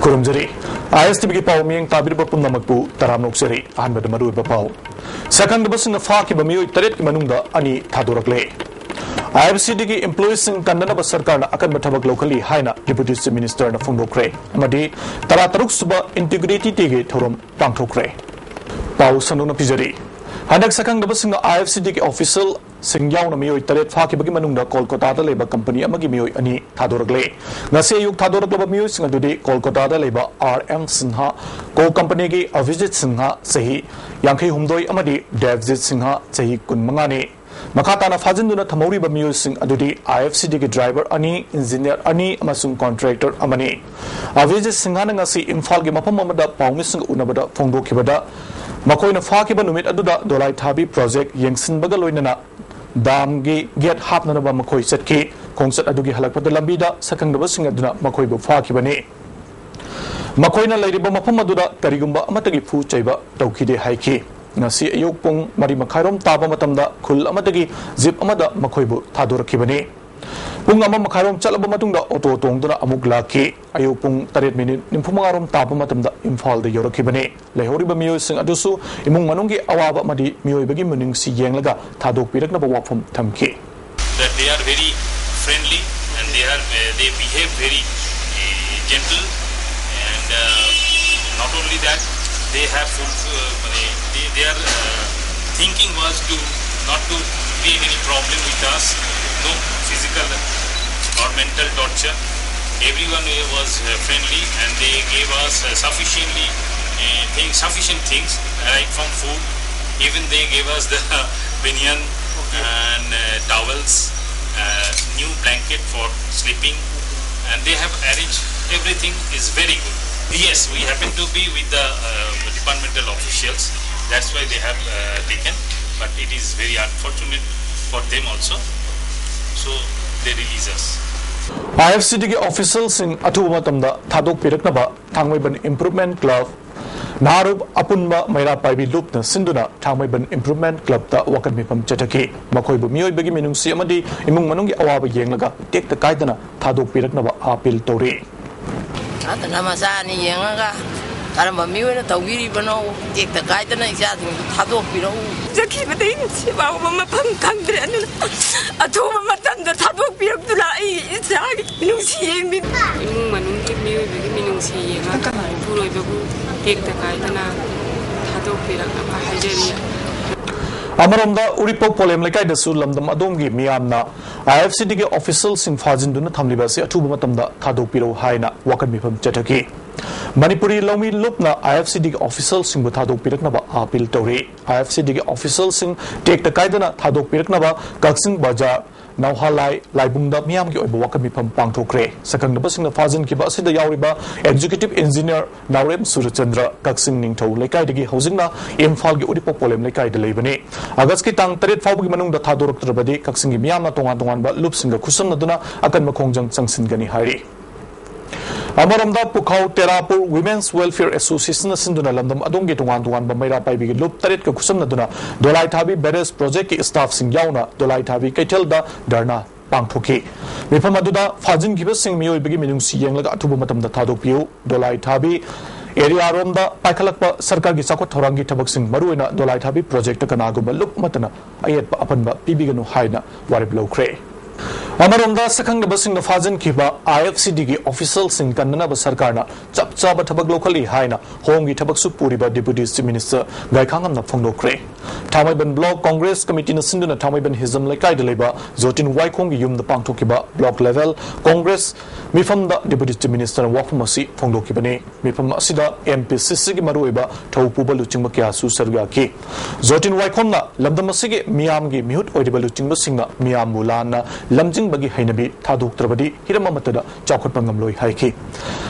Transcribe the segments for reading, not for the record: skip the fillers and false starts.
Kurumjari, ISTV Pau Ming Tabir Pumnamaku, Taramnoxeri, Ahmed Madu Bapau. Second the bus in the Faki Bamu, Taret Manunda, Ani Tadurakle. IFCD employees in Kandana Basarkana, Akabatabak locally, Haina, Deputy Minister of Fundokre, Madi, Tarataruk Suba, Integrity Tige, Torum, Pantokre. Pau Sanuna Pizari. Hanak Sakang the bus in the IFCD official. Singyaw na miyoy taret faki bagi manungda Kolkata da leba company amagi miyoy ani thadorgle ngase yuk thadorgle ba miyoy singa dudi Kolkata da leba RM Sinha ko company gi Avijit Sinha sahi yankhei humdoi amadi Devjit Sinha sahi kun mangani makata na fajinduna thamori ba miyoy sing adudi IFCD gi driver ani engineer ani amasung contractor amani Avijit Sinha na ngasi Imphal gi mapam amada pawmi sing unabada phongdokhibada makoina fakiba numit aduda dolai thabi project yengsin baga loinana Dam gi get hap na ba makoi setki kongsat adugi halakpata lambida sakang da basing aduna makoi bu faki bani makoi na lairiba mafam aduda karigumba amatagi fu chaiba tawkhide haiki ngasi ayuk pung mari makhairom taba matamda khul amatagi zip amada makoi bu thadorakhi bani pung ama makhairom chalaba matungda auto tongduna amuk laki ayuk pung 8 minute nimfumangarom taba matamda Imphal da yorakhi bani lehoriba miyoy sing adusu imung manunggi awaba madi miyoy bagi muning si yenglaga thadok pirakna ba wafam thamki that they are very friendly and they behave very gentle and not only that they have their thinking was to not to create any problem with us, no physical or mental torture. Everyone was friendly and they gave us sufficient things right from food. Even they gave us the banyan and towels, new blanket for sleeping, and they have arranged everything is very good. Yes, we happen to be with the departmental officials. That's why they have taken, but it is very unfortunate for them also. So they release us. IFCD officials in Atumatamda Thadok Piraknaba, Tangweban Improvement Club, Narub Apunba Maira Paibi Lupna Sinduna, Tangweban Improvement Club, the Wakamipam Chetaki, Makoibu Mio Begi Minung Siamadi, Imung Manungi Awaba Yengaga, take the Kaidana, Thadok Piraknaba, Apil Tori. Namasani Yengaga, Karamamu and Tawiri Bano, take the Kaidana, Thadok Piro. Jackie, but they didn't about Mama country and I told my son that Thadok Pirakula is seeing me. Manungi Mio, Minung Sea, take the Kaidana, Thadok Piraka, Hajaria. Amaramda Uripo Polem like I the Sulam the Madongi Miamna IFCD officials in Fazinduna Tamlibasi Atumatamda Thadok Piro Haina Wakamipam Chetaki Manipuri Lomi Lupna IFCD officials in Thadok Piraknaba Apil Tori IFCD officials in take the Kaidana Thadok Piraknaba Kaksing Bajar Now Halai Laibunda Miam Ki Wakamipam Pangtokre Sakang the Basing the Fazin Kibasi the Yauriba Executive Engineer Naurem Surachandra Kaksing Ningto Lekai Digi Hosingna Imphal Uripo Polem Lekai de Lebene August Kitang Tarit Fabu Manung the Thadorok Trabadi Kaksing Miama Tongan but Lupsing the Kusam Naduna Akan Makongjang Sangsingani Hari Amaramda Pukau Terapur Women's Welfare Association Sinduna Landam Adongi Tongan Bamaira Paibi Lup Tarit Kusam Naduna Dolai Tabi Beres Project Staff Singyauna Dolai Tabi Ketelda Darna Pangtoki Mipamaduda Fazin Gibasing Mio Bigi Minung Siang Laga Tubumatam the Tadopio Dolai Tabi Area Romda Pakalakpa Sarkagi Sakot Horangi Tabaksing Maruina Dolai Tabi Project Kanaguma Lup Matana Ayat Apanba Pibiganu Haina Wariblo Cray Amaronda Sakang the Basing the Fazin Kiba IFCD officials in Kandana Basarkana Chap Chaba Tabak locally Haina Hongi Tabaksu Puriba Deputy Minister Gaikangam na Fondo Kre Tamaban Block Congress Committee na Sinduna Tamaban Hizam Lekai de Leba Zotin Waikong Yum the Pangtokiba Block level Congress Mifam the Deputy Minister Wafamasi Fondo Kibane Mifam Asida MPCC Marueba Taupuba Luchimbakia Susargaki Zotin Waikonna Lamdamasigi Miamgi Mute Oidiba Luchimbasinga Miam Mulana Lamjing Bagi Hainabi Thadok Trabadi Hiramatada Chakot Pangamloi Haiki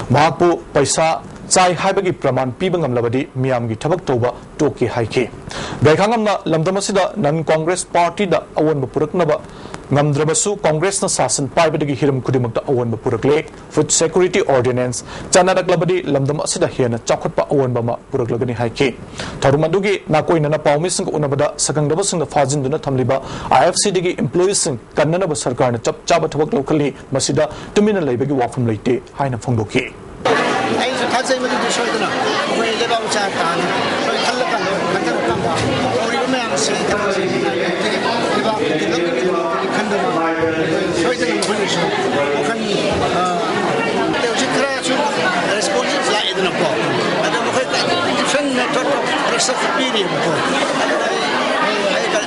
Mahapu Paisa Chai Haibagi Praman Pibangam Labadi Miamgi Tabak Toba Toki Haiki Gaikangamna Lamdamasida Non Congress Party da Awan Bapuraknaba Ngamdrabasu Congress na Sasan Paibadagi Hiram Kudimakta Awan Bapurakle Food Security Ordinance Chanadak Labadi Lamdam Asida Hiana Chakotpa Awan Bama Puraklagani Haiki Tarumadugi Nakoi Nana Paumising Unabada Sakang Dabasing the Fazin Duna Tamliba IFCD employees in Kanana Basarkana Chap Chabatabak locally Masida Tumina Labagi Wafam Late Haina Fondoki ai su ta sai ma du so da na ko le ba cha ta na so khal la kan kan kan kan ba ori ba me ang se ta se ni le ba de lo ki kan da so da na ko ni so ko kan te ji kra su responses la idna ko ada mo ka fan na to rasa fipiri ko ai ka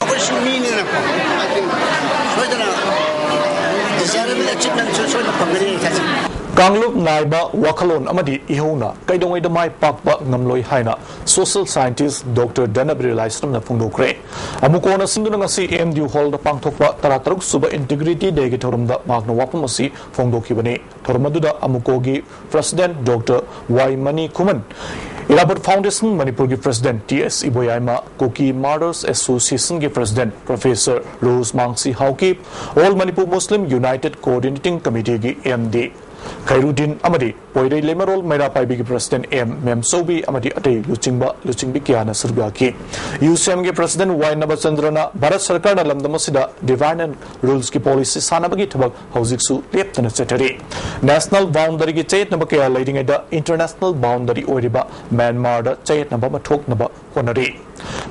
operation meaning na ko I think so da na desirable achievement so na pangari ka Kanglup Naiba Wakalon Amadi Ihona, Kaidong the Mai Pakba Namloi Haina, Social Scientist Dr. Danabri Lystrom na Fundo Kre. Amukona Sindunangasi AMD Hall the Pangtokpa Tarataruk Suba Integrity Degatorum the Magna Wapamasi Fundo Kibane, Tormaduda Amukogi, President Dr. Y. Mani Kuman. Irabat Foundation Manipuri President T.S. Iboyaima, Koki Martyrs Association President Professor Rose Mangsi Hauki, All Manipur Muslim United Coordinating Committee MD. Khairudin Amadi, Poire Lemerol, Mera Paibi President M. Mem Sobi Amadi Ate, Luchingbi Kiana Surgaki. UCM President Y. Nabasandrana, Bharat Sarkar Lamdamasida, Divine and Rules Ki Policy Sanabagi Tabak, Hauziksu, Lieutenant Secretary. National Boundary Chait Nabakea leading at the International Boundary Oriba, Myanmar, Chait Nabamatok Naba, Honore.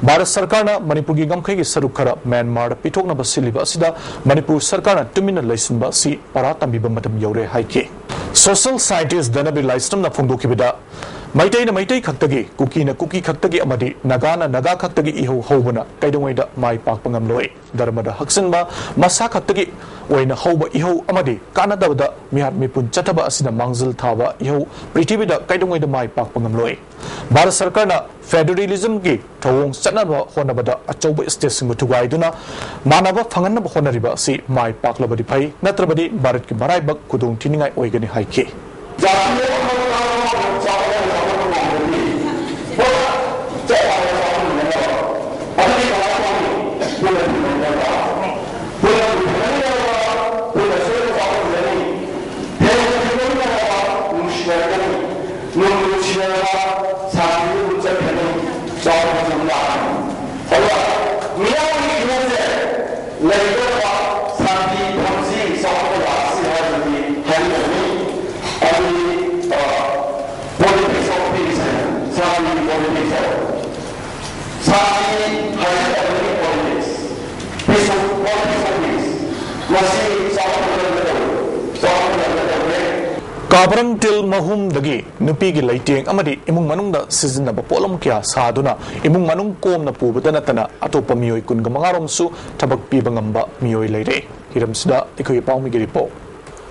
Bharat Sarkarna Manipuri Gamkhi Sarukara, Myanmar, Pitok Nabasiliba Sida, Manipur Sarkarna, Tumina Lysimba, Si, Paratambiba Madam Yore Haike. Social Scientist Danabi Lystrom na Fundo Kibida. Maitai na Maitai Kaktagi, Kuki na Kuki Kaktagi Amadi, Nagana Naga Kaktagi Iho Hobana, Kaidongweda, Mai Pakpangam Loy, Dharmada Haksanba, Masa Kaktagi, Waina Hoba Iho Amadi, Kanada, Mihat Mipun Chataba Asina Mangzil Tava, Iho, Pritibida, Kaidongweda Mai Pakpangam Loy. Bharat Sarkarna Federalism Gi, Tawong Sanaba Honabada, Achoba Station Mutugaiduna, Manava Fanganaba Honariba, Si, Mai Paklabadi Pai, Natrabadi, Bharat Ki Baraibak, Kudung Tiningai Oigani Haike. Kabarang til mahum dagi nupi gi laiting amadi imung manungda season na polam kya saduna imung manung kom na pubada natana atopa miyoi kun gamangarom su tabak piba ngamba miyoi leire hiram sida ikoi paumi gi ripo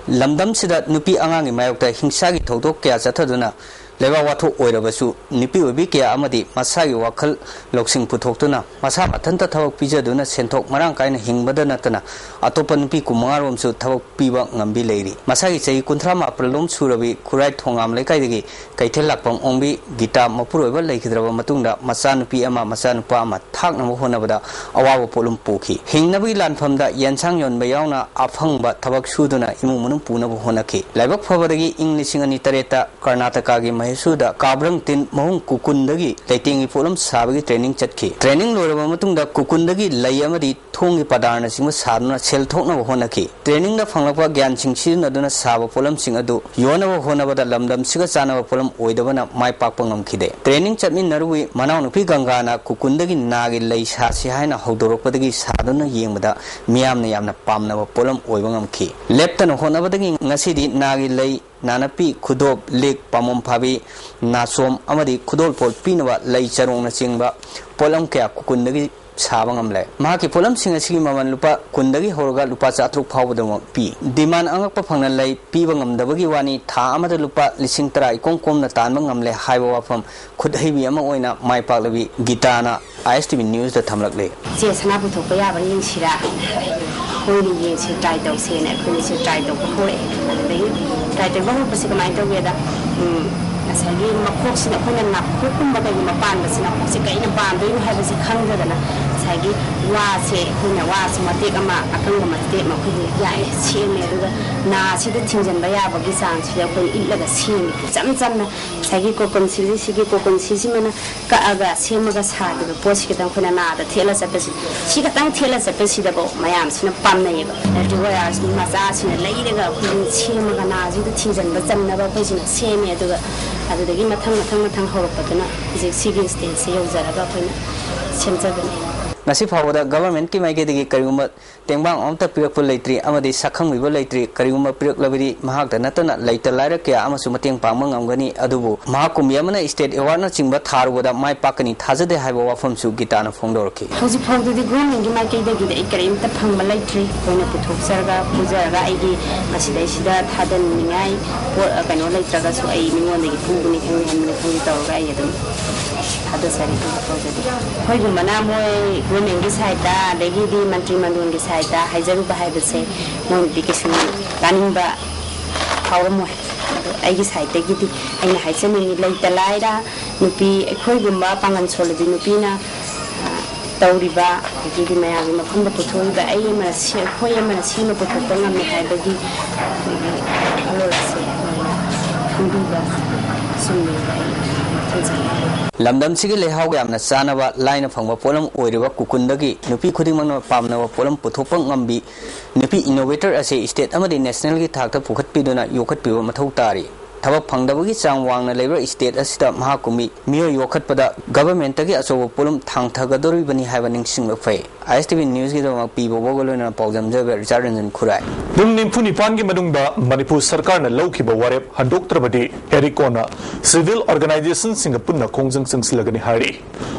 lamdam sida nupi angangi mayokta hingsa gi thodok kya chathaduna leba watho oirabasu nipi obi kya amadi masagi wakhal loksing puthokduna masa mathanta thawak pijaduna senthok marang kaina hingbada natana atopa nupi kumangarom su thawak piba ngambi leiri masagi chei kunthra ma pralom surabi khurai thongam lekai degi kaithel lakpam ongbi gita mapuroiba leikidraba matungda masa nupi ama masa nupa ama thakna honabada awawa polum pokhi hingnabi lanphamda yansang yonba yauna aphangba thawak suduna imu munum punaba honaki laibak phabadagi inglising ani tareta karnataka gi Suda Kabrang tin mahung kukundagi laiting polam sabagi training chatki training loraba matungda kukundagi layamadi thongi padarna singma sarna sel thokna honaki training da phanglakwa gyan singsi naduna saba polam sing adu yona hona bada lamdam siga chana polam oidabana mai pakpangam khide training chatmin narui manaw nupi gangana kukundagi nagi lay sa si haina hodorokpadagi saduna yengmada miyamna yamna pamna polam oibangam khi leptana hona badagi ngasidi nagi lay Nanapi Kudop Lake Pamom Pabi Nasom Amadi Kudol Pol Pinava Lay Charong Singba Polam Kya Kundagi Sabangamle Maki Polam Singasi Maman Lupa Kundagi Horga Lupa Satruk Powder P Demand Angapa Pangalay Pibangam Dabagi Wani Tamada Lupa Lising Trai Kongkom Natanbangamle Highwa from Kudhavi Amaoina My Palavi Gitana ISTV News the Tamlakle Sanaputoya Shira Holy Yin title saying a Queen title before it. Title one was a mind of weather. ꯉꯁꯥꯏꯒꯤ ꯃꯈꯣꯛꯁꯤꯅ ꯑꯩꯈꯣꯏꯅ ꯅꯥꯀꯣꯛꯀꯨꯝꯕ ꯀꯩꯒꯨꯝꯕ ꯄꯥꯟꯕꯁꯤꯅ ꯃꯈꯣꯛꯁꯦ ꯀꯩꯅ ꯄꯥꯟꯗꯣꯏꯅꯣ ꯍꯥꯏꯕꯁꯤ ꯈꯪꯗꯗꯅ ꯉꯁꯥꯏꯒꯤ ꯋꯥꯁꯦ ꯑꯩꯈꯣꯏꯅ ꯋꯥꯁꯦ ꯃꯇꯦꯛ ꯑꯃ ꯑꯀꯪꯕ ꯃꯇꯦꯛ ꯑꯃ ꯑꯩꯈꯣꯏꯒꯤ ꯌꯥꯏ ꯁꯦꯝꯃꯦ ꯑꯗꯨꯒ ꯅꯥꯁꯤꯗ ꯊꯤꯡꯖꯤꯟꯕ ꯌꯥꯕꯒꯤ ꯆꯥꯡꯁꯤꯗ ꯑꯩꯈꯣꯏ ꯏꯠꯂꯒ ꯁꯦꯝꯃꯦ ꯏꯆꯝ ꯆꯝꯅ ꯉꯁꯥꯏꯒꯤ ꯀꯣꯀꯣꯟꯁꯤꯁꯤꯒꯤ ꯀꯣꯀꯣꯟꯁꯤꯁꯤꯃꯅ ꯀꯛꯑꯒ ꯁꯦꯝꯃꯒ ꯁꯥꯈꯤꯕ ꯄꯣꯠꯁꯤ ꯈꯤꯇꯪ ꯑꯩꯈꯣꯏꯅ ꯅꯥꯗ ꯊꯦꯠꯂ ꯆꯠꯄꯁꯤ ꯁꯤ ꯈꯤꯇꯪ ꯊꯦꯠꯂ ꯆꯠꯄꯁꯤꯗꯐꯥꯎ ꯃꯌꯥꯝꯁꯤꯅ ꯄꯥꯝꯅꯩꯌꯦꯕ ꯋꯥꯌꯥꯔꯁ ꯃꯆꯥꯁꯤꯅ ꯂꯩꯔꯒ ꯑꯩꯈꯣꯏꯒꯤ ꯁꯦꯝꯃꯒ ꯅꯥꯁꯤꯗ ꯊꯤꯡꯖꯤꯟꯕ ꯆꯟꯅꯕ ꯑꯩꯈꯣꯏꯁꯤꯅ ꯁꯦꯝꯃꯦ ꯑꯗꯨꯒ ꯑꯗꯨꯗꯒꯤ ꯃꯊꯪ ꯍꯧꯔꯛꯄꯗꯨꯅ ꯍꯧꯖꯤꯛ ꯁꯤꯒꯤ ꯁ꯭ꯇꯦꯖꯁꯤ ꯌꯧꯖꯔꯒ ꯑꯩꯈꯣꯏꯅ ꯁꯦꯝꯖꯕꯅꯤ ngasi phawada government ki maige digi kariguma tengbang amta pirakpu leitri amadi sakhangwiba leitri kariguma pirak labiri mahak da natana leita laira kya amasu mateng pangma ngamgani adubu mahakum yamana state award na chingba tharugoda mai pakani thajade haiba wafam su gitana phongdorki hoji phawdudi government ki maige digi da ikarimta phangma leitri koina puthokserga pujaraga aigi masidai sida thadan ningai kano leitraga su ai mingon degi puguni khangni khangni tawga ai adum ada sari ko phawdudi hoigumana moi government ki side da degi di mantri mandun ki side da haijaru ba haibase mon dikesu kaninba phawmo ai ki side degi di aina haisani leita laira nupi khoigumba pangan soladi nupi na tawriba degi di mayami makhumba puthoriba ai ma se khoya ma sima puthokpa ngamne haibagi alorase khumbiba sumni lamdam sigi lehau ga amna chanaba laina phangba polam oiriba kukundagi nupi khudimangna pamnawa polam puthopang ngambi nupi innovator ase state amadi national gi thakta pukhatpiduna yokhatpiba mathau tari thaba phangdabagi chang wangna leber state asida mahakumi miyo yokhatpada government tagi asobo polam thangthagadori bani haiba ningsingba fai ISTV news gi dama pibo bogolona paujam jabe Ranjan Khurai dung nimfu nipan gi madungda Manipur sarkar na laukiba warep handoktrabadi herikona civil organization singa punna khongjang singsilagani hari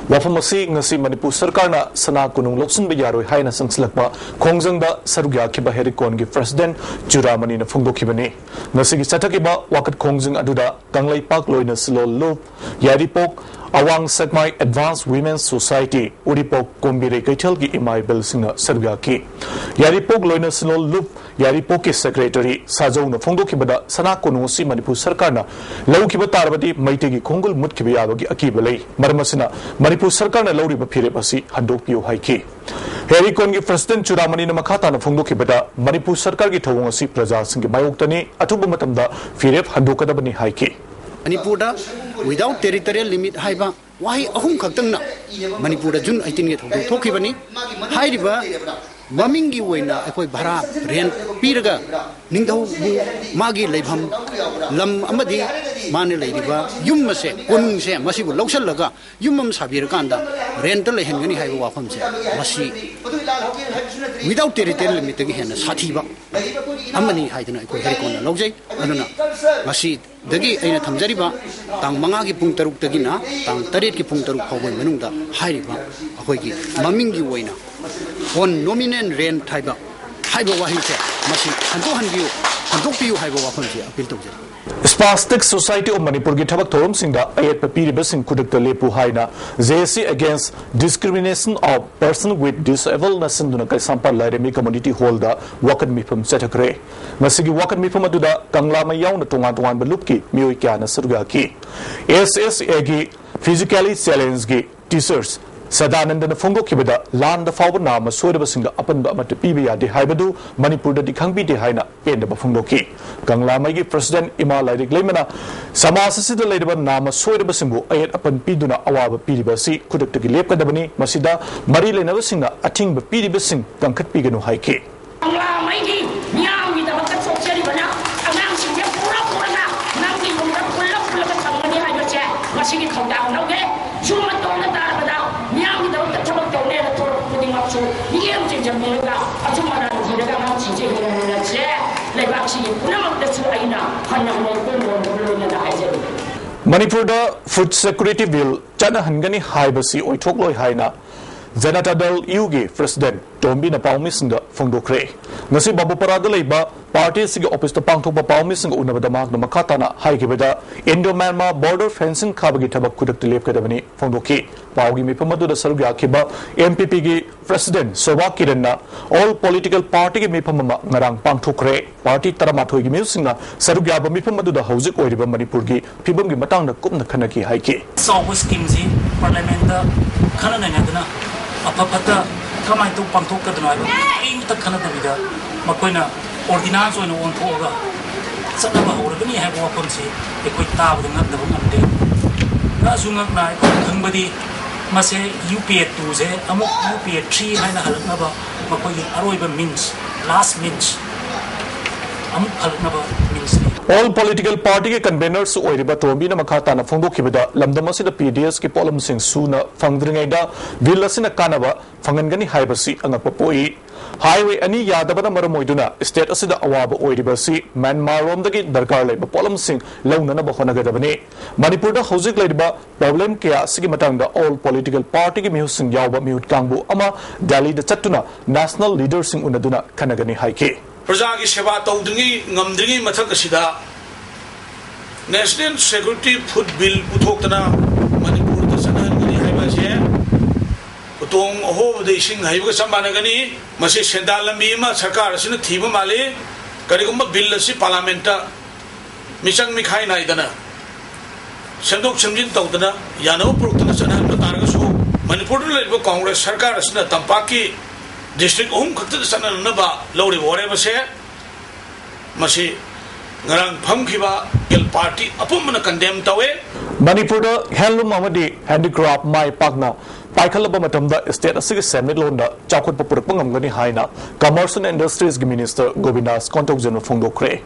wafamasi ngasi Manipur sarkar na sana kunung loksun be yaroi haina singsilakba khongjang da sarugya khiba herikon gi president Juramani na phungdokibani ngasi gi chatakiba wakat khongjang aduda kanglai pak loina slol loop yaripok awang sakmai advanced women's society uripok kombire kaichal gi imai bel singa sarga ki yaripok loina slol loop yaripok ki secretary sajau na phongdoki bada sana kono si Manipur sarkar na lauki ba tarbadi maite gi khongul mut ki ba gi akiba lei marmasina Manipur sarkar na lauri ba phire basi handok piu haiki herikon gi president Juramani na makhata na phongdoki bada Manipur sarkar gi thawong si praja sing gi mayoktani atuba matamda phire handokada bani haiki Manipur da without territorial limit haiba wahi ahum khaktang na Manipur da June 18 ge thok thokibani hairiba mamingi waina akoi bhara rent piraga ningdau magi leibham lam amadi mane leiriba yum mase konung se masibu lausallaga yumam sabir kanda rent le hengani haiba wafam se masi without territorial limit ge hena sathiba amani haidana akoi herikona laujai aduna masi dagi aina thamjariba tang manga gi pung taruk tagina tang taret gi pung taruk phawboi manungda hairiba akoi gi mamingi waina on nominal rent haiba wahi se masi hantok piu haiba wafam se appeal tawjari Spastic Society of Manipur gi thabak thorum singda ayat papiri basing kudakta lepu haina JC against discrimination of person with disableness duna kai sampar lairemi community hall da wakan mifam chathakre masigi wakan mifam aduda kangla ma yauna tongan balupki mioi kya na surga ki SSA gi physically challenged gi teachers Sadananda Fungo Kibida, land the Fawa Nama, Sodabasinga, upon the Matapibia de Haibadu, Manipur de Kangbi de Haina, end of Fungoki. Ganglamagi President Ima Laidik Lemana, Samasasi the Ladaba Nama, Sodabasimbo, ayat upon Piduna Awaba Pidibasi, Kudaki Lepka Dabani, Masida, Marile Navasinga, a ting but Pidibasing, Gankat Pigano Haike. Manipur da food security bill chana hangani haibasi oithok loi haina Janata Dal UG President Tombina Palmising from Docre. Nasi Babu Parada Leba, parties office the Pangtoba Palmising Unabadamak the Makatana, Haikibeda, Indo Myanmar border fencing Kabagitaba Kudak to Lep Kadavani from Doki, Paugi Mipamadu the Sarga Kiba, MPP President Sobaki Kirena, all political party Mipamama Narang Pangtokre, Party Taramatogi Milsinga, Sarugaba Mipamadu the House or Manipurgi, Pibum Matang the Kumna Kanaki Haiki. So was Kimzi, Parliament, Kananana, Apapata, Kamai to Pangtokadana, aim the Kanada, Makoina, Ordinance on one Toga. Sanaba, or when you have weapons, a quick tab with another woman day. Nazunga night, somebody must say UPA 2, Amok UPA 3, and a Halaknaba, Makoy, Aroiba means, last means. Amok Halaknaba means. All political party conveners oiriba tombina makhatana phongdokibada lamdamasi PDS ki polum sing suna phangdringaida villasina kanaba phangangani haibasi angapapoi highway ani yadabana maramoiduna state asida awaba oiribasi Myanmar romdagi darkar leba polum sing launana ba honagadabani Manipur da hojik leba problem kya sigi matangda all political party ki mihus sing yawba mihut kangbu ama Delhi da chattuna national leaders sing unaduna kanagani haike Prajagi Seva Taudangi Ngamdringi Mathakasida National Security Food Bill Putoktana Manipur the Sanangani Haibaje Putong Ho the Sing Haiba Sambanagani Masi Sendalamima Sakar Sina Thiba Male Karigumba Billasi Parlamenta Misang Mikai Naidana Sandok Samjin Tautana Yano Purtana Sanan Targasu Manipur Level Congress Sarkar Sina Tampaki District Home Kata Sana Naba Lori whatever say Masi Ngarang Pamkiba Gil Party Apumana condemned away Manipur Handloom Amadi Handicraft My Pagna Paikalaba Matamda State Asig Semilonda Chakut Papurpangam Haina Commerce and Industries Minister Govindas Kontok General Fondo Kre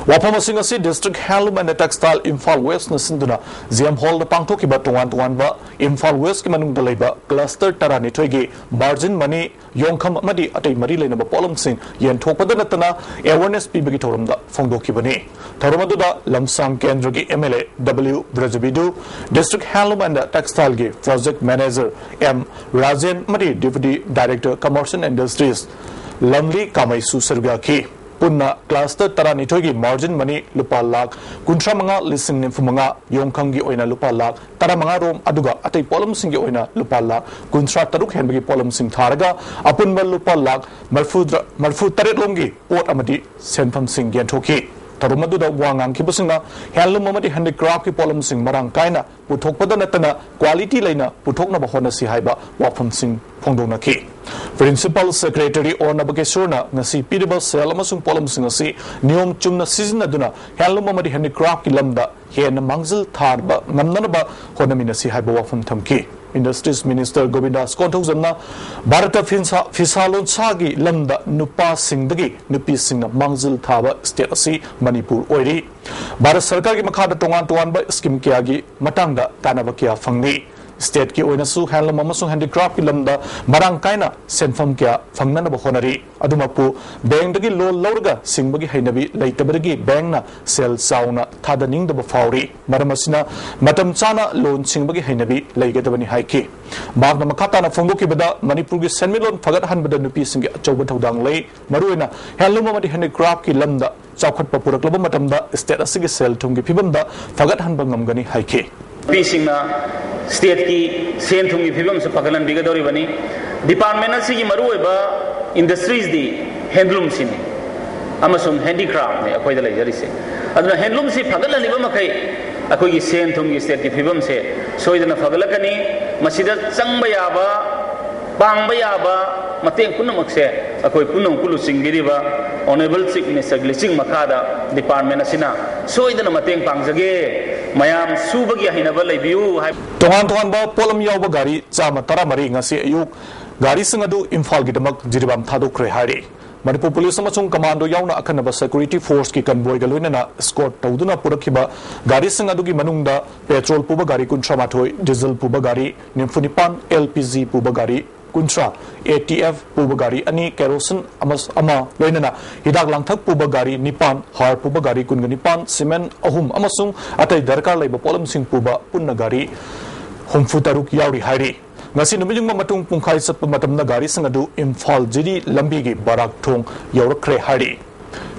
Wapamasingasi District Handloom and Textile Imphal West Nasinduna Ziam Hall the Pangtokiba Tuanba Imphal West Kimanung Daleba Cluster Tarani Togi Margin Money Yonkam Madi Ate Marile Naba Polum Sing Yen Topadanatana Awareness Pibigitorum da Fondo Kibani Taramaduda Lamsam Kendragi MLA W Brajabidu District Handloom and Textile Gi Project Manager M. Rajan Madi Deputy Director Commerce and Industries Lamli Kamaisu Sergaki Punna Cluster Taranitogi Margin Money Lupa Lak Kuntramanga Listen Nymphumanga Yongkangi Oina Lupa Lak Taramanga Rom Aduga Ate Polum Singi Oina Lupa Lak Kuntra Taruk Henbagi Polum Sing Taraga Apunba Lupa Lak Marfu Taret Longi Port Amadi Senpam Sing Gentoki Tarumadu da Wangang Kibusina Handloom Amadi Handicraft ki Polum Sing Marang Kaina Putok Padanatana Quality Lina Putokna Bahona Sihaiba Wapam Sing Pongdona Ki Principal Secretary or Nabakesuna Nasi Pidable Salamasung Polum Singasi Nium Chumna Season Aduna Handloom Amadi Handicraft ki Lamda Hen Mangzil Tarba Namnaba Honamina Sihaiba Wapam Tamki Industries Minister Govindas Kontokzamna Bharata Fisalon Sagi Lamda Nupa Singdagi Nupi Singna Mangzil Thaba State Asi Manipur Oiri Bharat Sarkar ki Makhada Tongan Scheme Kiagi Matangda Tanabakia Fangni State ki Oinasu Handloom Amasung Handicraft ki Lamda Marang Kaina Senfam Kia Fangnana Bahonari Adumapu Bang Dagi Low Lorga Singbagi Hainabi Laitabagi Bangna Sel Sauna Tadaning the Bafauri Maramasina Matam Chana Loan Singbagi Hainabi Laigadabani Haiki Magna Makatana Fongoki Bada Manipurgi Senmilon Fagat Hanbada Nupi Singi Chobutodang Lay Maruina Handloom Amadi Handicraft ki Lamda Chakot Papura Club Matamda State Asigi Sel Tungi Pibanda Fagat Hanbangam Gani Haiki State ki sen thungi phibam se pagalan bigadori bani department si ki maru eba industries di handloom sin amasung handicraft ne akoi da lai jari se aduna handloom si phagalan liba makai akoi ki sen thungi state ki phibam se soidana phagalakani masida changba yaba pangba yaba mateng punamak se akoi punong kulu singbiriba honorable chief minister glitching makada department asina soidana mateng pangjage Mayam Subagi Hinaba Labiu Tongan ba Polam Yauba Gari Chama Taramari Ngasi Ayuk Gari Singadu Imphal Gidamak Jiribam Thadukre Hari Manipur Police Amachung Commando Yauna Akanaba Security Force ki Convoy Galunana Escort Tauduna Purakiba Gari Singadu ki Manungda Petrol Puba Gari Kuntramatoi Diesel Puba Gari Nimfunipan LPG Puba Gari Kuntra ATF Puba Gari Ani Kerosene Ama Loinana Hidak Langthak Puba Gari Nipan Har Puba Gari Kunganipan Cement Ahum Amasung Atai Darkar Laiba Polum Sing Puba Punna Gari Humfutaruk Yauri Hari ngasi numijung matung pungkhai satpa matamna gari sangadu Imphal jiri lambi gi barak thong yaurakre hari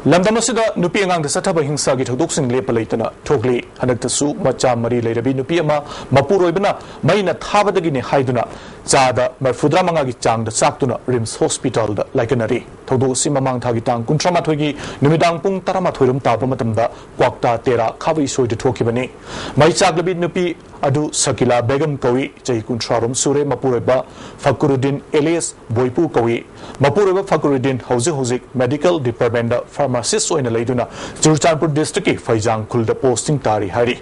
lamdam asida nupi angang da sathaba hingsa gi thodok sing lepa leitana thokli hanaktasu macha mari leirabi nupi ama mapuroibana maina thabadagi ne haiduna chada marfudra manga gi chang da chaktuna rims hospital da laikanari thodok si mamang thagi tang kuntrama thoigi numidang pung tarama thoirum tapa matamda kwakta tera khawi soi de thokibani mai chaglabi nupi adu sakila begum kawi chai kuntrarum sure mapuroiba fakuruddin elias boipu kawi mapuroiba fakuruddin housing medical department da pharmacist oina leiduna Churchanpur district ki Faijang khul da posting tari hari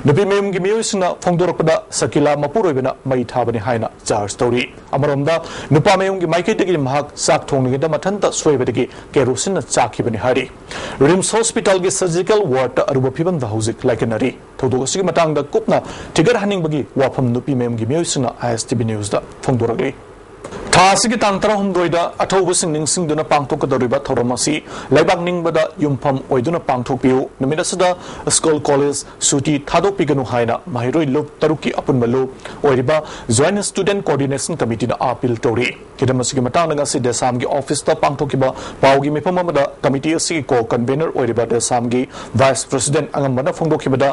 nupi mem gi miyosna phongdorpada sakila mapuroibana mai thabani haina charge story amaromda nupa mem gi maike tegi mahak sak thongni da mathanta soibadagi kerosene chakhibani hari rims hospital gi surgical ward aruba phibam da housing laikanari thodogasi matang da kupna tigar haning bagi wafam nupi mem gi miyosna ISTV news da phongdoragli Thasigi tantara humdoida athobusing ningsing duna pangthok kadoriba thoramasi laibak ningbada yumpham oiduna pangthok piu numidasada school college suti thadok piganu haina mahiroi lup taruki apunmalu oiriba joint student coordination committee na appeal tori kidamasigi matang nga si desam gi office ta pangthokiba paugi mipamamada committee asi ko convener oiriba desam gi vice president angambana phongdokibada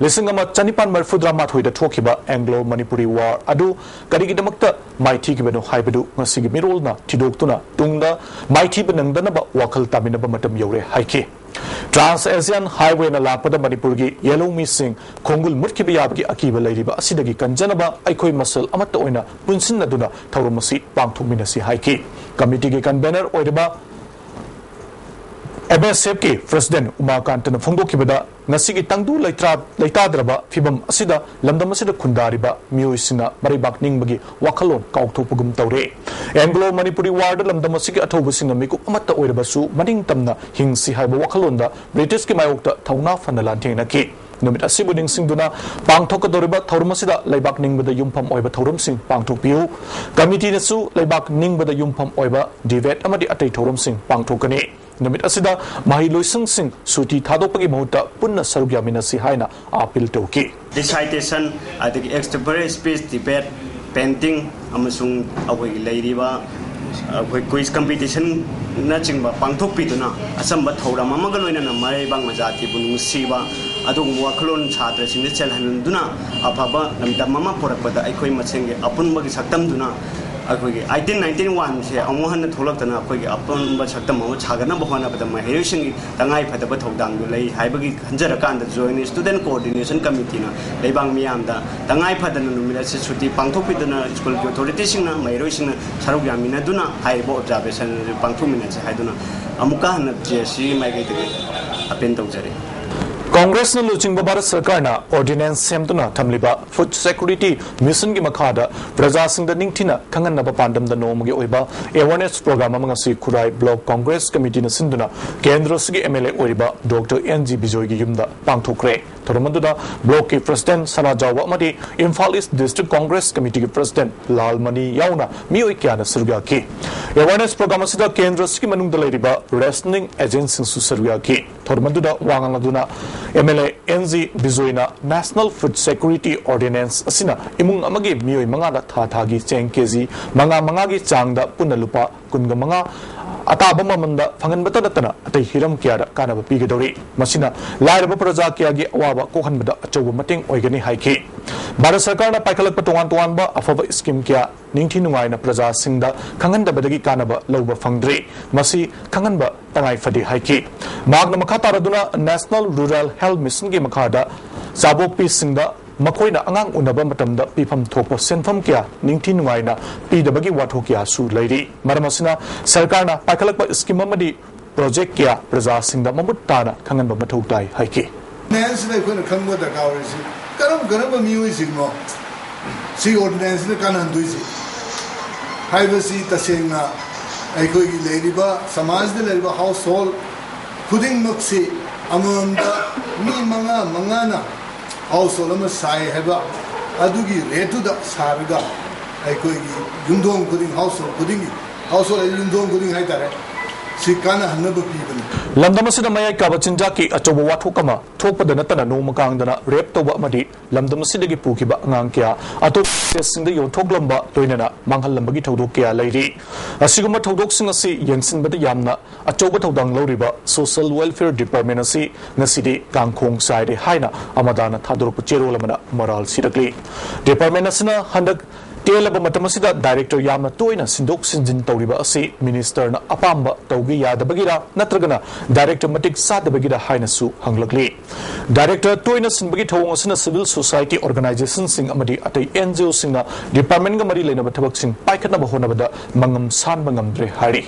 lisingama chanipan marfudra mathoida thokiba anglo manipuri war adu karigidamakta maithi kibanu haibadu ngasigi mirolna tidoktuna tungda maithi banangdanaba wakhal taminaba matam yore haiki Trans Asian Highway na lakpada Manipur gi yellow missing khongul mutkiba yabgi akiba leiriba asidagi kanjanaba aikoi masal amata oina punsinna duna thawrumasi pangthokminasi haiki committee gi convener oiriba MSF ki President Umakantana phongdokibada ngasigi tangdu leitadraba fibam asida lamdam asida khundariba mioisina maribak ningbagi wakhalon kaukthopugum tawre Anglo Manipuri ward lamdam asigi athobusina miku amata oirabasu maning tamna hingsi haiba wakhalonda British ki mayokta thauna fanalan thengna ki numit asibu ningsingduna pangthokadoriba thawrumasida leibak ningbada yumpham oiba thawrumsing pangthokpiu committee nasu leibak ningbada yumpham oiba divet amadi atei thawrumsing pangthokani numit asida mahiloisang sing suti thadokpagi mahuta punna sarugya minasi haina appeal tawki dissertation adagi extemporary speech debate painting amasung awai leiriba quiz competition na chingba pangthokpiduna asamba thawram amaga loinana maibang majati bunung siba adung wakhlon chhatra sing chelhanunduna afaba namdam mama porakpada aikoi machenge apunbagi saktamduna अखोगी 1891 से अमोहन थोलक्तना अखोगी अपन बसक्तम अमो छागना बहना बद महिरोसिंग तंगाई फदब थौदांग लई हाइबगी खंजर कांद join student coordination committee ना लेबांग मियामदा तंगाई फदन नुमिला से छुट्टी पांगथोपिदना school की authority सिंग ना महिरोसिंग सरुग यामिना दुना हाइबो ऑब्जर्वेशन पांगथोमिना से हाइदुना अमुका हन जेसी माइगे तगे open तौजरे Congress na luching Bharat Sarkar na ordinance semtuna thamliba food security mission gi makhada praja sing da ningthina khangan na pandam da nom gi oiba awareness program amanga si Khurai block congress committee na sinduna kendra sigi MLA oiba Dr. NG Bijoy gi yumda pangthokre thoromanduda block ki president Sanajawa amadi Imphal East district congress committee ki president Lalmani yauna mioi kyana surga ki awareness program asida kendra sigi manung da leiriba rationing agency su surga ki thoromanduda wangang aduna MLA NG Bizoina National Food Security Ordinance asina imung amagi mioi manga da thagi cheng kg manga gi changda punna lupa kunga manga ataba mamanda phangan bata datana atai hiram kya da kana ba pige dori masina lairaba praja kya gi awaba ko hanbada achoba mating oigani haiki Bharat Sarkar na paikalak patongan tuan ba afaba scheme kya ningthi nungai na praja singda khangan da badagi kana ba loba phangdre masi khangan ba tangai fadi haiki magna makha taraduna National Rural Health Mission gi makhada sabok pi singda makoina angang unaba matamda pifam thokpa senfam kya ningthi nungaina pidabagi wathok kya su leiri maramasina sarkar na paikalakpa scheme amadi project kya praja singda mamut tana khangan ba mathok tai haiki ordinance na khona khangba da kawrisi karam mioi sigmo si ordinance na kanan duisi haibasi tasenga aikoi gi leiriba samaj de leiriba household khuding maksi amanda mi manga na household ama sai heba adugi retu da sabiga aikoi gi yundong khuding household yundong khuding hai tare si kana hanaba pibani lamdam asida mayai ka bachinja ki achoba wathok ama thokpada natana no makang dana rep toba amadi lamdam asida gi pukiba ngang kya atop sing da yothok lamba toinana manghal lamba gi thodok kya lairi asiguma thodok sing asi yengsin bada yamna achoba thodang loriba social welfare department asi ngasidi kangkhong sai de haina amadana thadoruk chero lamana moral sidakli department asina handak Telaba matamasida director yamna toina sindok sinjin tawriba asi minister na apamba tawgi yadabagira natragana director matik sadabagira hainasu hanglakli director toina sinbagi thawong asina civil society organization sing amadi atai NGO singna department ga mari lena bathabak sing paikhatna bahonabada mangam san mangamdre hari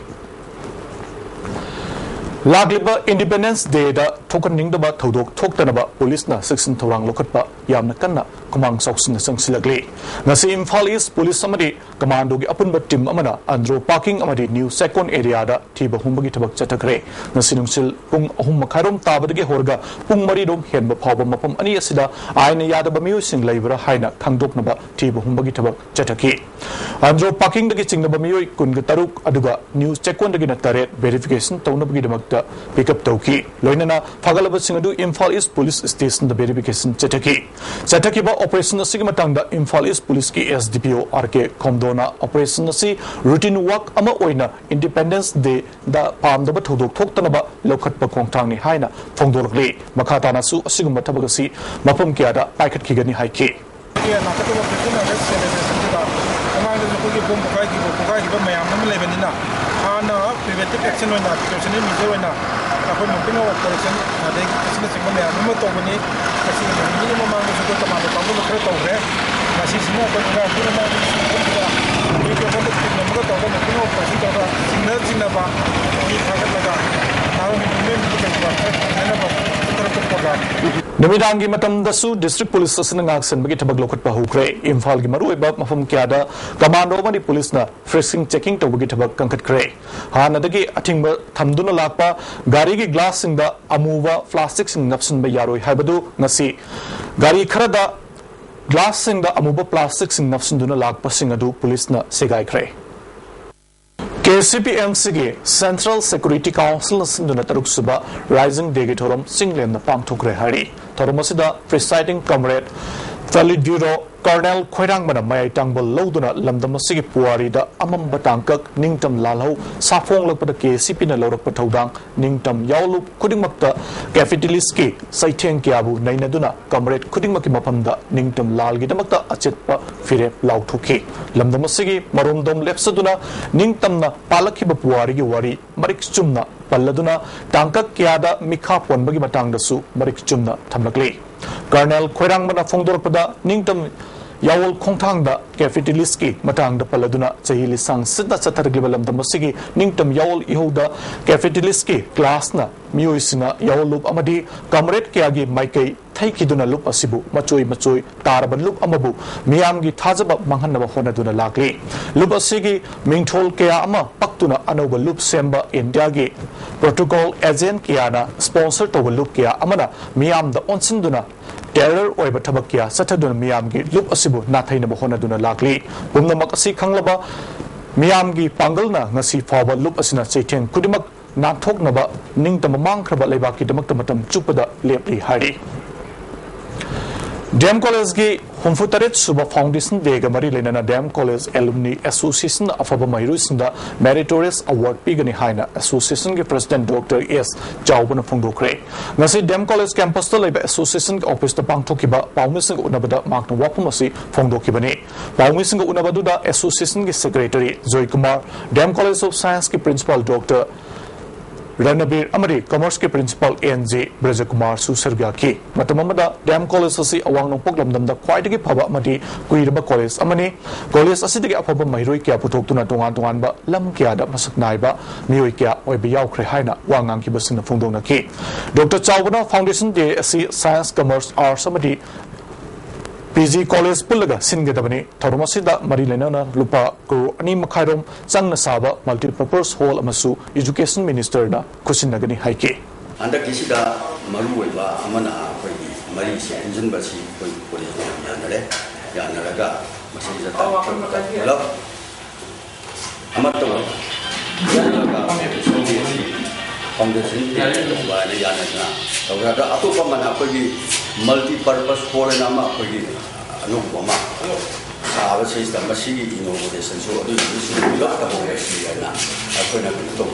Lagliba Independence Day da token ningdaba thodok thoktanaba police na section thorang lokhatpa yamna kanna kumang sauksin sangsilagli ngasi Imphal East police amadi commando gi apunba team amana andro parking amadi new second area da thiba humbagi thabak chatakre ngasi nungsil pung ahum makharom tabadagi horga pung mari dom henba phawba mapam ani asida aina yadaba miu sing laibra haina khangdoknaba thiba humbagi thabak chataki andro parking dagi chingnaba miu kun ga taruk aduga new second dagi na taret verification tawnabagi damak pick up tauki loinana fagalaba singadu Imphal East police station the verification chataki ba operation asigi matangda Imphal East police ki SDPO RK Komdona operation asi routine work ama oina Independence Day da pamdaba thodok thoktanaba lokhatpa khongthang ni haina phongdolakli makhatana su asigum thabagasi mapam kyada paikhat khigani haiki ya nakatwa prisona restoration da amana ko ki bom bukai ki mayam nam lebenina ana preventive action oina precautionary measure oina apoi moving of operation ade kisna singma mayam nam to bani kasi ni mo mang so to ma to mo khre to re masi sina ko ga pura ma ni ko ko to mo ko to mo ko operation to ba signal ba ni thagat laga naw ni men ko ka ana ba Namidangi matam dasu district police station ngaksen bagi tabag lokhat pa hukre Imphal gi maru eba mafam kyada commando mani police na fresking checking to bagi tabag kangkat kre hana dagi athingba thamduna lakpa gari gi glass sing da amuwa plastic sing napsun ba yaroi haibadu ngasi gari kharada glass sing da amuwa plastic sing napsun duna lakpa sing adu police na segai kre KCPMC ge Central Security Council sinduna taruk suba Rising Day ge thorom singlen na pangthokre hari thorom asida presiding comrade Validuro Colonel Khoirang mana mayai tangbal loduna lamdam asigi puari da amam batangkak ningtam lalho safong lakpada KCP na lorak pathodang ningtam yawlup khudingmakta cafetiliski saitheng kyabu nainaduna comrade khudingmakki mapamda ningtam lalgi damakta achetpa fire lauthoki lamdam asigi maromdom lepsaduna ningtamna palakhiba puari gi wari marik chumna palladuna tangkak kyada mikha ponbagi matangdasu marik chumna thamlakli Colonel Khoirang mana phongdorpada ningtam Yawol Khongthangda Cafetiliski matangda paladuna chahili sang sidda chathargliba lamdam asigi ningtam Yawol ihoda Cafetiliski class na mioisina Yawol loop amadi comrade kyagi maikai thaikiduna loop asibu machoi taraban loop amabu miyamgi thajaba manghanaba honaduna lakli loop asigi mingthol kya ama paktuna anoba loop semba India gi protocol agent kyana sponsor to loop kya amana miyamda onsinduna terror oiba thabakya sathaduna miyamgi loop asibu nathaina bahonaduna lakli pumnamak asi khanglaba miyamgi pangalna ngasi fawa loop asina chaitheng kudimak nathoknaba ningtama mangkhraba leibaki damakta matam chupada lepli hari Dam College gi Humfutaret Suba Foundation Day ga mari lenana Dam College Alumni Association afaba mairu sinda Meritorious Award pigani haina Association gi President Dr. S. Chaubana phongdokre ngasi Dam College campus ta leba Association gi office ta pangthokiba pawmising unabada makna wapumasi phongdokibani pawmising unabadu da Association gi Secretary Joy Kumar Dam College of Science gi Principal Dr. Ranabir Amari Commerce ke Principal NJ Brajakumar Susarga ki matamamada Dam College asi awang nong poglam damda khwaidagi phaba amadi kuiraba college amani college asidagi afaba mairoi kya putoktuna tongan ba lam kya da masak naiba mioi kya oiba yaukre haina wangang ki basina phongdongna ki Dr. Chaubana Foundation Day asi Science Commerce Arts amadi PG College Pulaga Singadabani Toromasida Marilena Lupa Kuru Ani Makhairom Changna Saba Multipurpose Hall Amasu Education Minister na Kusinagani Haike Anda kisida maruwa amana koi mari si engine basi koi koi yanaraga masih jata lab amato yanaraga foundation ba na ya na ga atu pa mana ko gi multi purpose hall na ma ko gi anu ko ma sa ba system ba si innovation so adu su lo ka bo si na ko na to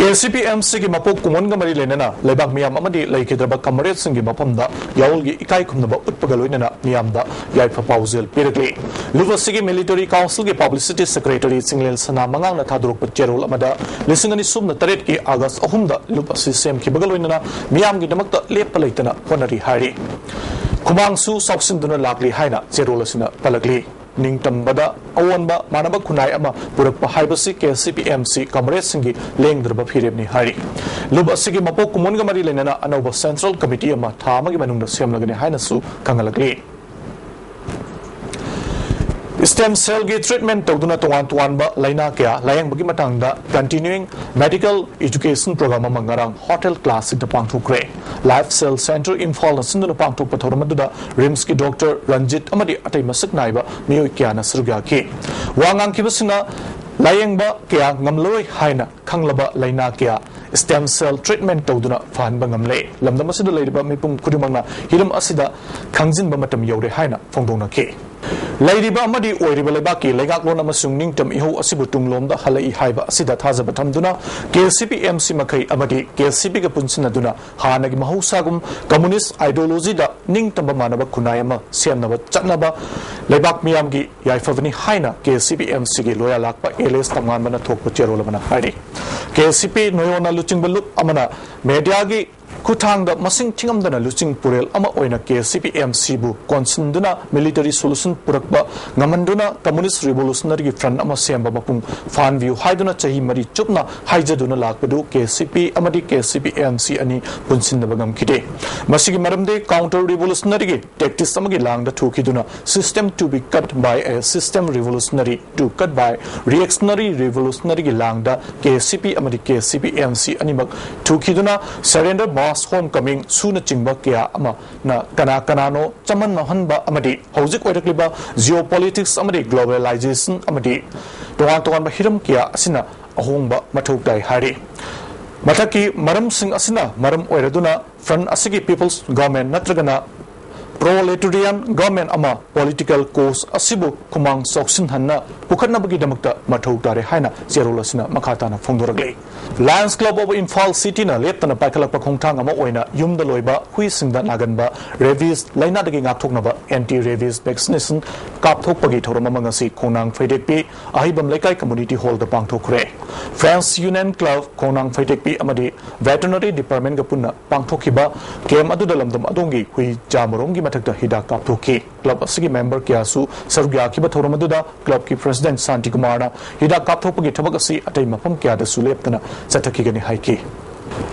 KCPMC की मपोक Koeman का मरी लेना लेबाग मियाम अमदी लेकिद्रब कमरेट सिंह की मपमदा याउल की इकाई खुमनब उत्पगलोइना मियामदा याई proposal पिरगले लुवसी की military council के पब्लिसिटी सेक्रेटरी सिंगलेल सना मंगांग न थादुरुक पचेरोल अमदा लिसिंगनी सुमन तरेट की अगस्त अहुमदा लुवसी सेम की बगलोइना मियाम की दमकता लेप लेतना होनरी हारी कुमांगसु सौक्सिंदुना लागली हाइना चेरोलसिना पलगली निंगतंबदा अवनबा मानब खुनाई अमा पुरकपा हाइबसी KCPMC कमरेट सिंगी लेंगद्रब फिरेबनी हारी लुब असिगी मपो कुमोनगा मरी लेना अनौब सेंट्रल कमिटी अमा थामगी मनुंगदा सेमलगने हाइनसु कंगलगली स्टेम सेल की ट्रीटमेंट तौदुना तोवान तोवानबा लाइना क्या लायंगबगी मतंगदा कंटिन्यूइंग मेडिकल एजुकेशन प्रोग्राम मंगारांग होटल क्लास द पांगथुक्रे लाइफ सेल सेंटर इम्फॉल नसिंदुना पांगथुक पथोरमदुदा रिम्स की डॉक्टर रंजित अमदी अतै मसक नाइबा मियोय क्या नसरुगा के वांगांग किबसिना लायंगबा क्या ngамलोय हाइना खंगलबा लाइना क्या स्टेम सेल ट्रीटमेंट तौदुना फानबा ngamle लमदम असिदा लेरिबा मिपुम खुदिमंगना हिरम असिदा खंगजिनबा मतम यौरे हाइना फोंदोंना के लेरिबा अमदी ओइरिबा लेबाकी लेगाकलोन अमसुंग निंगतम इहो असिबु तुंगलोमदा हलई हाइबा असिदा थाजबा थमदुना KCPMC मखै अमदी KCP ग पुनसिनदुना हानगी महौसागुम कम्युनिस्ट आइडियोलॉजी दा निंगतम मानब खुनायमा सेमनबा चटनबा लेबाक मियामगी याइफबनी हाइना KCPMC गी लोया लाकपा एलेस तंगानबना थोकपा चेरोलबना हाइरी KCP नोयोना लुचिंग बलुप अमना मीडियागी खुथांग मसिंग थिंगमदना लुचिंग पुरेल अमा ओइना KCPMC बु कॉन्सिंदुना मिलिटरी सोल्यूशन पुरकबा ngамanduna कम्युनिस्ट रिवोल्यूशनरी फ्रंट अमा सेमबा मपुंग फान व्यू हाइदुना चही मरी चुपना हाइजदुना लाकबदु KCP अमदी KCPMC अनि पुनसिनबा गमखिदे मसिगी मरमदे काउंटर रिवोल्यूशनरी टैक्टिक्स अमगी लांगदा थुखिदुना system to be cut by a system revolutionary to cut by reactionary revolutionary लांगदा KCP अमदी KCPMC अनिमक थुखिदुना सरेंडर मास होम कमिंग सुन चिंबा क्या अमा ना कना कनानो चमन नहनबा अमदी हौजिक ओइरक्लिबा जियोपॉलिटिक्स अमदी ग्लोबलाइजेशन अमदी तोवान तोवान हिरम क्या असिना अहोंबा मथौताई हारी मथकी मरम सिंह असिना मरम ओइरदुना फ्रंट असिगी पीपल्स गवर्नमेंट नत्रगना प्रोलेटेरियन गवर्नमेंट अमा पॉलिटिकल कोर्स असिबु कुमांग सौक्सिन हन्ना पुखनबगी दमकता मथौ तारे हाइना जेरोलसिना मखाताना फोंदोरगले Lions Club of Imphal City ना लेपतना पाइखलक खोंगथांग अमा ओइना युमदा लोइबा हुइसिंगदा नागनबा रेबीज लाइनादगी गाथोकनबा एंटी रेबीज वैक्सीनेशन कापथोकपगी थौरम मंगसी खोनांग फैदेकपी अहिबम लेकाई कम्युनिटी हॉल द पांगथोखरे फ्रेंड्स यूनियन क्लब खोनांग फैदेकपी अमदी वेटरनरी डिपार्टमेंट ग पुन्ना पांगथोखिबा केम अदुदा लमदम अदोंगी हुइ जामरोंगी मथकता हिदाक कापथोखि क्लब असगी मेंबर क्यासु सरुग्या किबा थौरम अदुदा क्लब की प्रेसिडेंट शांति कुमारना हिदाक कापथोकपगी थबक असि अतै मफम क्यादा सुलेपतना चथकिगनि हाइकी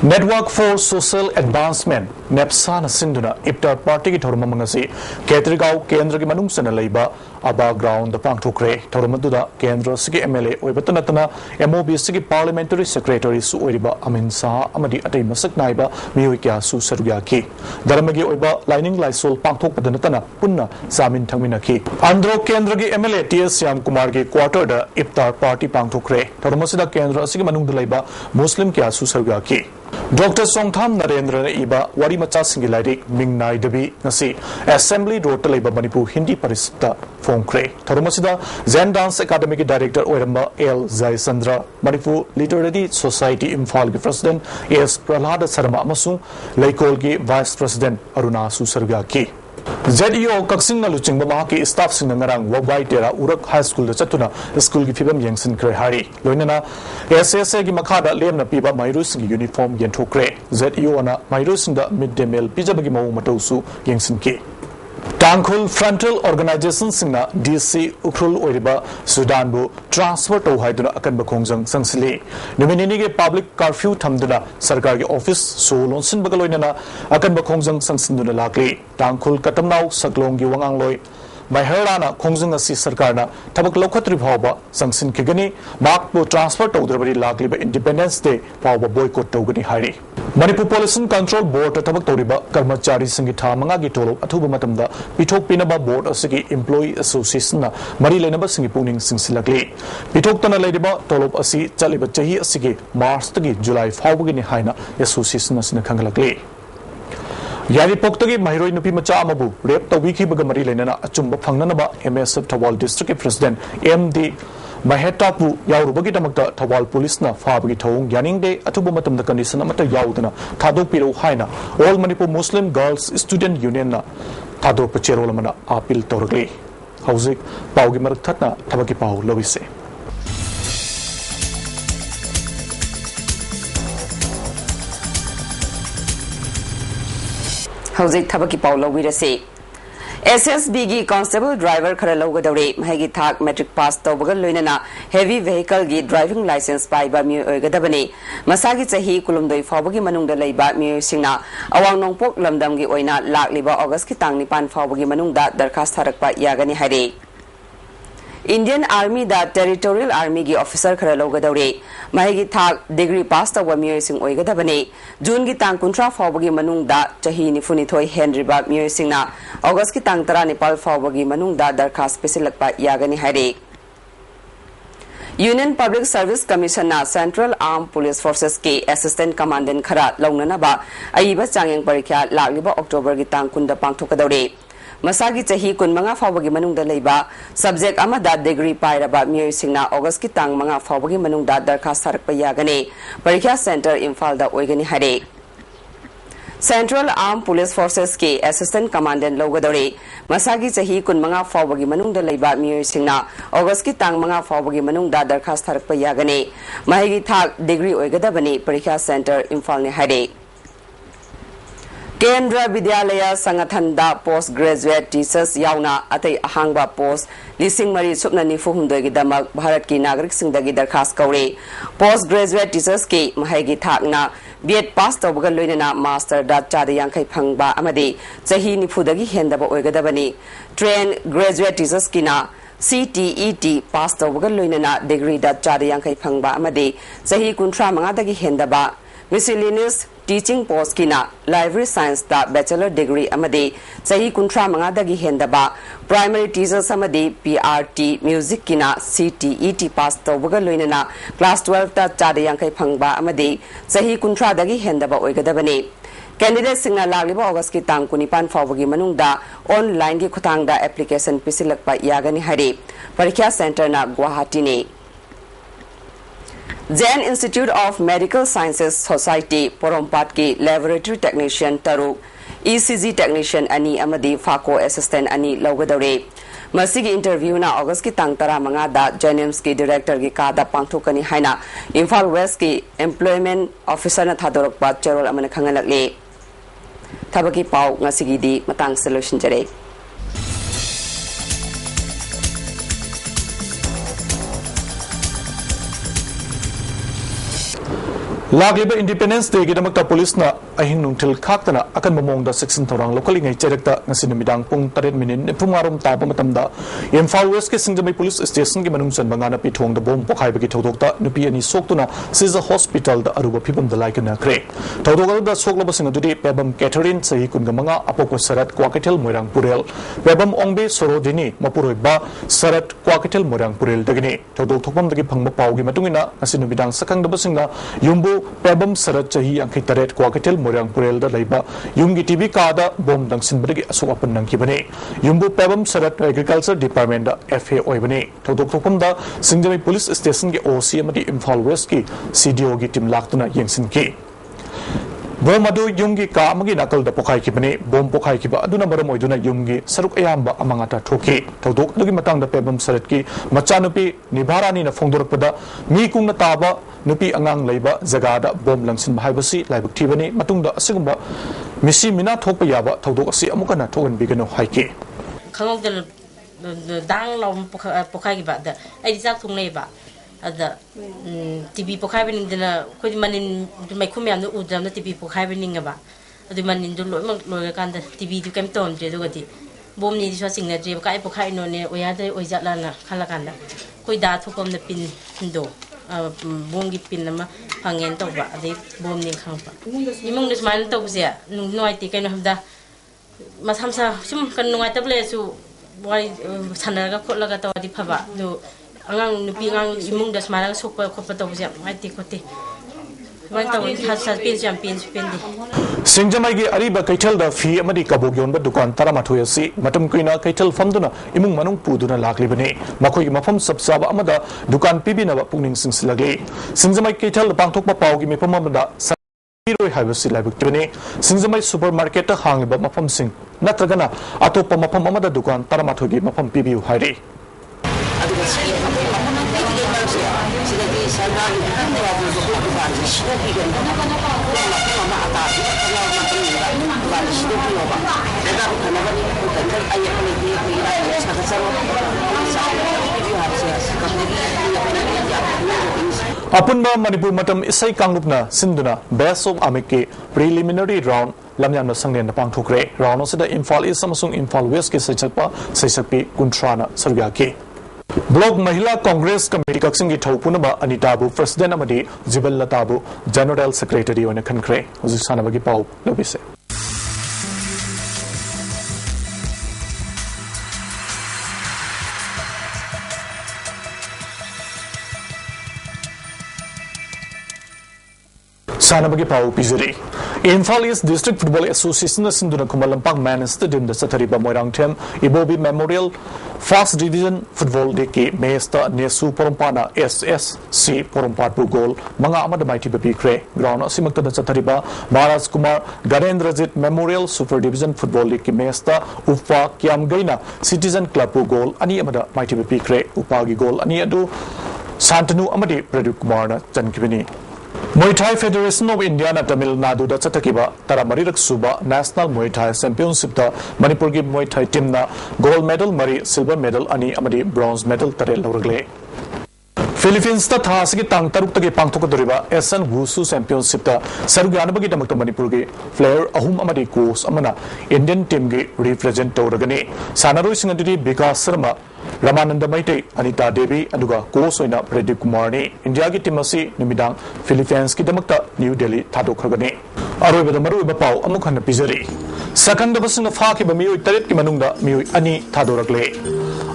नेटवर्क फॉर सोशल एडवांसमेंट नेप्सा सिंधुना इफ्तार पार्टी की थौरम मंगसी केतरिगांव केंद्र की मनुंग सना लैबा अबा ग्राउंड पांगथोखरे थौरम अदुदा केंद्र सिगी MLA ओइबतनतना MOB सिगी पार्लियामेंटरी सेक्रेटरी सु ओइरिबा अमिन शाह अमदी अतै मसक नाइबा मियोय क्या सु सरुग्या की धर्मगी ओइबा लाइनिंग लाइसोल पांगथोकपदनतना पुन्ना सामिन थंगमिनकी आंध्र केंद्र की MLA TS श्याम कुमार की क्वार्टर द इफ्तार पार्टी पांगथोखरे थौरम सिदा केंद्र सिगी मनुंग लैबा मुस्लिम क्या सु सरुग्या की डॉक्टर सोंगथाम नरेंद्र ने इबा वारी मचा सिंगी लाइरिक मिंगनाई दबी नसी असेंबली रोड लेबा मणिपुर हिंदी परिषद फोंख्रे थरमसिदा जैन डांस एकेडमी के डायरेक्टर ओरम्बा L Jayachandra Manipur literary society Imphal के प्रेसिडेंट S प्रहलाद शर्मा अमसुंग लेकोल के वाइस प्रेसिडेंट अरुणा सुसरगा की ZEO कक्सिंग लुचिंग बमा की स्टाफ सिंग ngarang वबाई तेरा उरक हाई स्कूल द चतुना स्कूल की फिबम यंगसिन क्रे हारी लोइनना SSA की मखादा लेमना पीबा माइरू सिंग यूनिफॉर्म यंथोक्रे ZEO ना माइरू सिंग द मिड डे मील पिजबगी मौ मतौसु यंगसिन की टांगखुल फ्रंटल ऑर्गेनाइजेशन सिंगना DC उखरुल ओइरिबा सुडान बु ट्रांसफर तो हाइदुना अकनब खोंजंग संसले नुमिनिनी के पब्लिक कर्फ्यू थमदुना सरकार के office सोलोनसिन बगलोइना अकनब खोंजंग संसिंदुना लाकले टांगखुल कतमनाउ सकलोंगी वंगांगलोय Maharana Khongjung asi sarkar na thabak lokhatri phawba sangsin khigani mark po transfer tawdrabari lakliba Independence Day phawba boycott tawgani hari Manipur Pollution Control Board thabak tawriba karmachari singi tha manga gi tolop athuba matamda pithok pinaba board asigi employee association na mari lenaba singi pungning singsilakli pithok tana leidiba tolop asi chaliba chahi asigi March tagi July phawbagini haina association asina khangalakli Yaripoktogi Mahiroi Nupi Macha Amabu, Rep Tawiki Bagamari Lenana, Achumba Panganaba, MSF Tawal District President, MD Mahetapu, Yaurubagi Damakta, Tawal Police na, Fabagi Tong, Yaning Day, Atubumatam the condition Amata Yaudana, Tado Piro Haina, All Manipur Muslim Girls Student Union na, Tado Pacherolamana, Apil Torgli. Hauzik, Paugi Maratana, Tabaki Pau, Lovise. Hauzik Tabaki Paulo Wirase SSB Constable Driver Karaloga Dore, Mahagi Thak Metric Pass Tobagal Lunana, Heavy Vehicle Gi Driving License by Bamu Gadabane, Masagi Sahi Kulumdoi Fabagi Manung the Laiba Mu Singna, Awang Nongpok Lamdamgi Oina, Lak Liba August Kitang Nipan Fabagi Manung that Darkas Tarakpa Yagani Hade. Indian Army that Territorial Army gi officer Karaloga Dore, Mahagi Thak degree past the Wamir Sing Oigadabane, June Gitang Kuntra Fabagi Manung da Chahini Funitoi Henry Bab Mursingna, August Kitang Tara Nepal Fabagi Manung da Darkas Pesilakpa Yagani Hade. Union Public Service Commissioner Central Armed Police Forces ke Assistant Commandant Kharat Longnanaba, Aiba Changyang Parikya Lagliba October Gitang Kunda Pangtokadore. Masagi chahi kun manga fawbagi manungda leiba subject amada degree pairaba mioi singna August kitang manga fawbagi manungda darkhas sarakpa yagane parikya center Imphal da oigani hare Central Armed Police Forces ke Assistant Commandant Logadore Masagi chahi kun manga fawbagi manungda leiba mioi singna August kitang manga fawbagi manungda darkhas sarakpa yagane mahigi thak degree oigadabani parikya center Imphal ne hare Kendra Vidyalaya Sangathanda Postgraduate Teachers Yauna Atay Ahangba Post Lising Mari Supna Nifuhumdagi Damak Bharat ki Nagarik Singdagi Darkhas Kaure Postgraduate Teachers ke Mahagi Thakna B.Ed Pass Tawbaga Loinana Master Dat Chada Yankai Phangba Amadi Chahi Nifudagi Hendaba Oigadabani Trained Graduate Teachers Kina CTET Pass Tawbaga Loinana Degree Dat Chada Yankai Phangba Amadi Chahi Kuntra Mangadagi Hendaba Miscellaneous Teaching Post Kina Library Science da Bachelor Degree Amadi Chahi Kuntra Mangadagi Hendaba Primary Teachers Amadi PRT Music Kina CTET Pass Tawbaga Loinana Class 12 da Chada Yankai Phangba Amadi Chahi Kuntra Dagi Hendaba Oigadabani Candidates Singna Lagliba August ki tang kunipan fawbagi manungda online ki khutangda application pisilakpa yagani hari Parikya Center na Guwahati ne Jain Institute of Medical Sciences Society Porompat ki Laboratory Technician Taru ECG Technician Ani Amadi Fako Assistant Ani Logadore Masigi interview na August ki tang tara manga da Janims ki Director ki kada pangthokani haina Imphal West ki Employment Officer na thadorok ba cherol amana khangalakle Thabaki pau ngasigi di matang solution jare Lagliba Independence Day Gidamakta Police na ahing nungtil kaktana akan mamongda section thorang locally ngay cherekta ngasin midang pung 3 minute pumarom tapa matamda Imphal West ke Singjamai Police Station ki manungsan bangana pithong da bom pokhai bagi thodokta nupi ani soktuna Caesar Hospital da aruba phibam da laikana kre thodokal da soklaba singa dudi pebam Catherine sahi kunga manga apoko sarat Kwaketel Moirang Purel pebam Ongbe Sorodini mapuroi ba sarat Kwaketel Moirang Purel dagini thodok thokpam dagi phangba paugi matungina ngasin midang sakang da basingna yumbu Pebam Sarat Chahi Angki Taret Kwaketel Moirang Purel da Laiba Yumgi TV Kada Bom Dangsin Bagi Asokapan Nangkibane Yumbu Pebam Sarat Agriculture Department da FA Oibane Todok Tokam da Singjamai Police Station ki OC Amadi Imphal West ki CDO ki Tim Laktuna Yengsin ki Bom adu yumgi ka amagi nakal da pokai ki bane bom pokai ki ba aduna maram oiduna yumgi saruk ayamba amangata thoki todok dugi matang da pebam sarat ki machanupi nibharani na phongdorpada mi kungna taba nupi angang leiba jagada bom langsin mahaibasi laibuk thibani matungda asigumba misi mina thokpa yaba todok asi amukana thogan bigano haiki khangok de dang lom pokai ki ba da ai jak thung nei ba ada TV pokai bening dina ko manin mai khum yam u jam na TV pokai bening ba adu manin du loi mak loi kan da TV du kem tom je du gati bom ni so sing na je kai pokhai no ne oya de oja la na khala kan da koi da thu kom na pin do bom gi pin na ma phangen to ba de bom ni khang pa imong ni sman to se noi ti kai no da ma sam sa sum kan noi ta ble su wai sanna ga khot la ga to di phaba do angang nupi ngang imong da sman ga sok pa khop pa to se mai ti ko ti Singjamai gi ariba kaital da fi amadi kabog yon ba dukan taramathoy si matam kuina kaital famduna imung manung puduna lakli bane makoi gi mafam sabsaba amada dukan pibina ba pungning singsilage singjamai kaital pangthok ma pawgi mefam amada roi haibasi laibuk tibane singjamai supermarket ta hangba mafam sing natragana atopa mafam amada dukan taramathoy gi mafam pibiu hairi Apunba Manipur matam isai kanglupna sinduna best of amike preliminary round lamyan sangnen na pangthokre round osida Imphal East amasung Imphal West ke saisakpi kuntrana sarga ke Blog Mahila Congress Committee Kaksingi Thaupunaba Anitabu President Amadi Jibal Latabu General Secretary on a Kankre Uzisanabagi Pau Lobise Sanabagi Pau Pizuri Imphal East District Football Association Sinduna Kumalampak Man Stadium the Satariba Moirang Tem Ibobi Memorial First Division Football League ki Mesta Nesu Porompana SSC Porompat bu goal Manga Amada Mighty Baby Kre Ground Asimakta the Satariba Maharaj Kumar Garendrajit Memorial Super Division Football League ki Mesta Ufa Kiam Gaina Citizen Club bu goal Ani Amada Mighty Baby Kre Upagi goal Ani Adu Santanu Amadi Pradeep Kumar na Chankibini Muay Thai Federation of India na Tamil Nadu da chatakiba taramarirak suba National Muay Thai Championship da Manipur gi Muay Thai team na gold medal mari silver medal ani amadi bronze medal tare lawragle Philippines ta thasigi tang taruk tagi pangthokadoriba Asian Wushu Championship da sarugyanabagi damakta Manipur gi player ahum amadi coach amana Indian team gi represent tawragani sanaroi singadi Vikas Sharma Ramananda Maite Anita Devi aduga coach oina Pradeep Kumar ni India gi team asi nimidang Philippines ki damakta New Delhi thadokhragani aroibada maruiba pau amuk hanna pizari sakanda basna faaki ba mioi taret ki manungda mioi ani thadorakle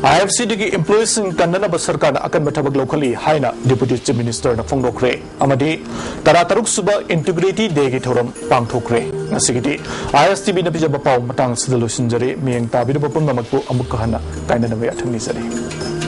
IFCD ki employees in Kannada Basarka na akan matabag locally haina Deputy Chief Minister na Fongdokre amadi tarataruk suba integrity day ki thoram pangthokre nasigidi ISTV na bijaba pau matang sidalo sinjare miyeng tabi na papun namakpo amuk kahana kaina na may athang ni sari